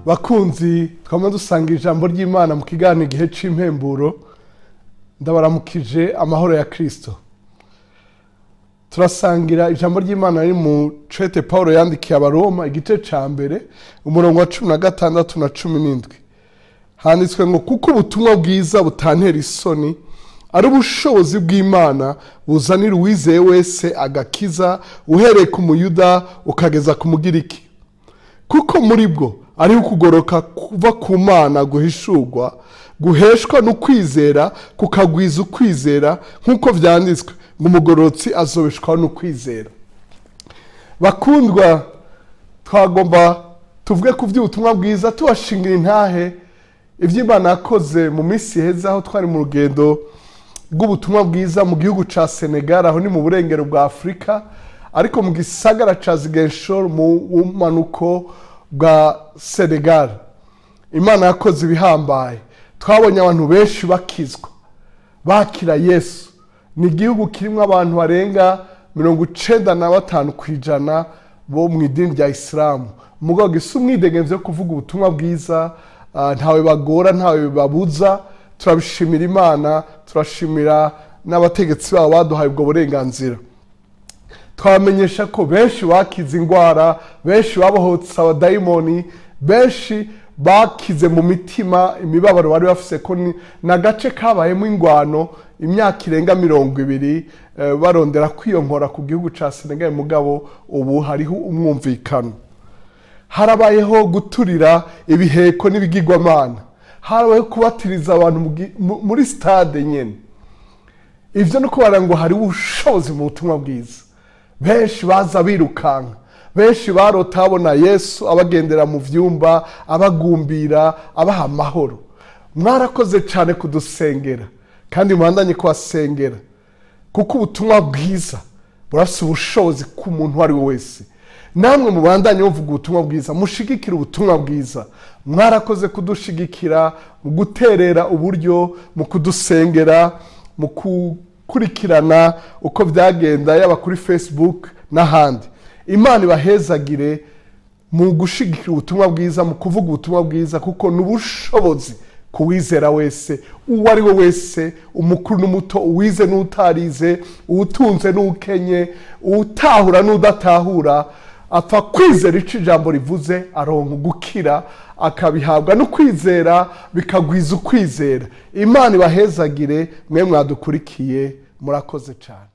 bakunzi twama dusanga ijambo ry'Imana mu kiganiro igihe c'impemburo, ndabaramukije amahoro ya Kristo. Turasangira ijambo ry'Imana riri mu cete Paulo yandikiye abaroma igice ca mbere umurongo wa 16 na 17. Handitswe ngo kuko ubutumwa bwiza butantera isoni ari ubushobozi bw'Imana buzanira uwizeye wese agakiza uhereye ku muyuda ukageza ku mugiriki. Kuko muri bwo ari ukugoroka kuva ku Mana guhishurwa guheshwa no kwizera kukagwiza ukwizera nk'uko vyanditswe ngo umugororotsi azobeshwaho no kwizera. Bakundwa, twagomba tuvuge ku vy'ubutumwa bwiza tubashingira intahe ivy'Imana yakoze mu minsi heza aho twari mu rugendo rw'ubutumwa bwiza mu gihugu ca Senegal, aho ni mu burengero bwa Afrika, ariko mu gisagara ca Ziguinchor mu bumanuko bwa Senegal. Imana yakoze ibihambaye, twabonye abantu benshi bakizwa bakira Yesu. Ni igihugu kirimwo abantu barenga 95% bo mu idini rya Islamu. Mugabo gisa umwidegemvyo kuvuga ubutumwa bwiza, ntawe bagora ntawe babuza. Turabishimira Imana, turashimira n'abategetsi babo baduhaye ubwo burenganzira. Twamenyesha ko benshi bakize ingwara, benshi babohotse abadayimoni, benshi bakize mu mitima imibabaro bari bafise, ko nagace kabayemo ingwano imyaka irenga 20 barondera kwiyonkora ku gihugu ca Senegal. Mugabo ubu hariho umwumvikano, harabayeho guturira ibiheko n'ibigirwamana, harabayeho kubatiriza abantu muri stade nyene. Ivyo no kubara ngo hari ubushobozi mu butumwa bwiza. Benshi baza birukanka, benshi barota abona Yesu abagendera mu vyumba, abagumbira, abaha amahoro. Mwarakoze cyane kudusengera kandi mwandanye kubasengera, kuko ubutumwa bwiza burafise ubushobozi ku muntu ari we wese. Namwe mubandanye muvuga ubutumwa bwiza, mushigikira ubutumwa bwiza. Mwarakoze kudushigikira mu guterera uburyo, mu kudusengera, mu kurikirana uko vyagenda yaba kuri Facebook n'ahandi. Imana ibahezagire mu gushigikira ubutumwa bwiza, mu kuvuga ubutumwa bwiza, kuko n'ubushobozi kuwizera wese, uwo ari we wese, umukuru n'umuto, uwize n'utarize, uwutunze n'ukenye, utahura n'udatahura, apfa kwizera ico ijambo rivuze aronka gukira, akabihabwa no kwizera bikagwiza ukwizera. Imana ibahezagire mwe mwadukurikiye, murakoze cyane.